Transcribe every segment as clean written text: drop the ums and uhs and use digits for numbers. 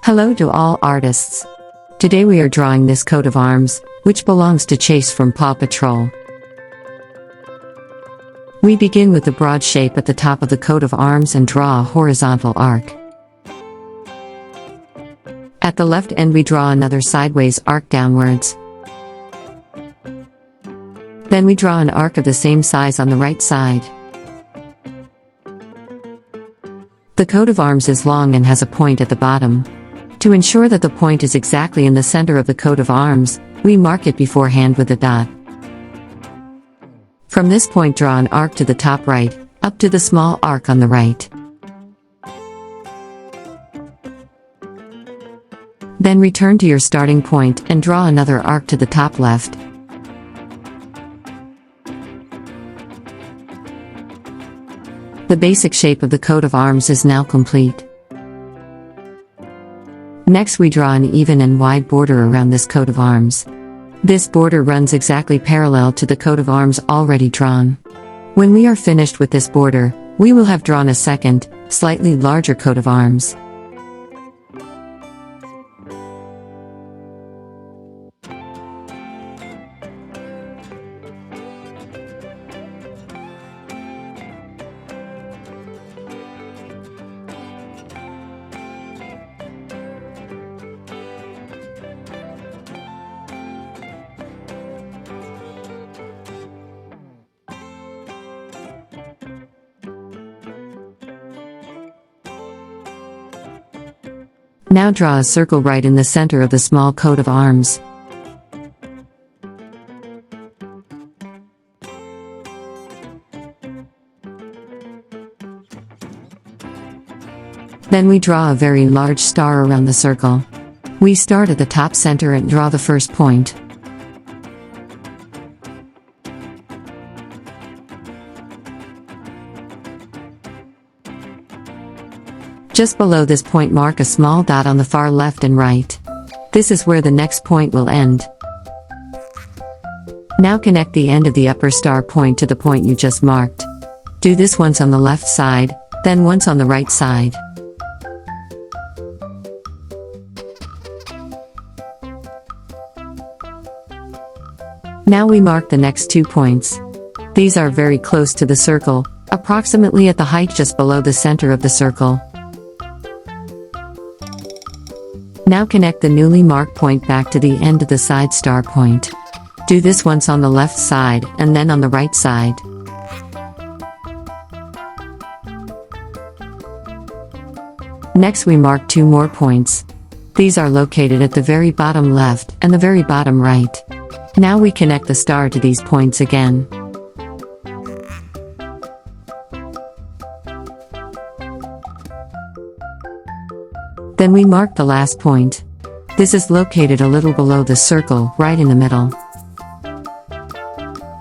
Hello to all artists. Today we are drawing this coat of arms, which belongs to Chase from Paw Patrol. We begin with the broad shape at the top of the coat of arms and draw a horizontal arc. At the left end we draw another sideways arc downwards. Then we draw an arc of the same size on the right side. The coat of arms is long and has a point at the bottom. To ensure that the point is exactly in the center of the coat of arms, we mark it beforehand with a dot. From this point draw an arc to the top right, up to the small arc on the right. Then return to your starting point and draw another arc to the top left. The basic shape of the coat of arms is now complete. Next we draw an even and wide border around this coat of arms. This border runs exactly parallel to the coat of arms already drawn. When we are finished with this border, we will have drawn a second, slightly larger coat of arms. Now draw a circle right in the center of the small coat of arms. Then we draw a very large star around the circle. We start at the top center and draw the first point. Just below this point mark a small dot on the far left and right. This is where the next point will end. Now connect the end of the upper star point to the point you just marked. Do this once on the left side, then once on the right side. Now we mark the next 2 points. These are very close to the circle, approximately at the height just below the center of the circle. Now connect the newly marked point back to the end of the side star point. Do this once on the left side and then on the right side. Next we mark 2 more points. These are located at the very bottom left and the very bottom right. Now we connect the star to these points again. Then we mark the last point. This is located a little below the circle, right in the middle.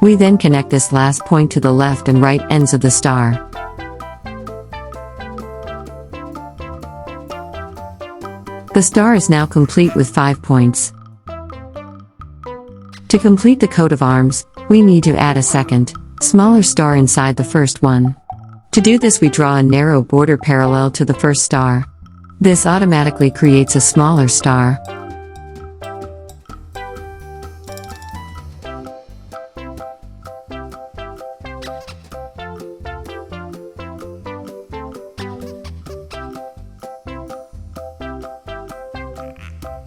We then connect this last point to the left and right ends of the star. The star is now complete with 5 points. To complete the coat of arms, we need to add a second, smaller star inside the first one. To do this we draw a narrow border parallel to the first star. This automatically creates a smaller star.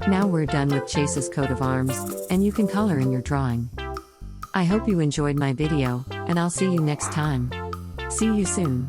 Now we're done with Chase's coat of arms, and you can color in your drawing. I hope you enjoyed my video, and I'll see you next time. See you soon.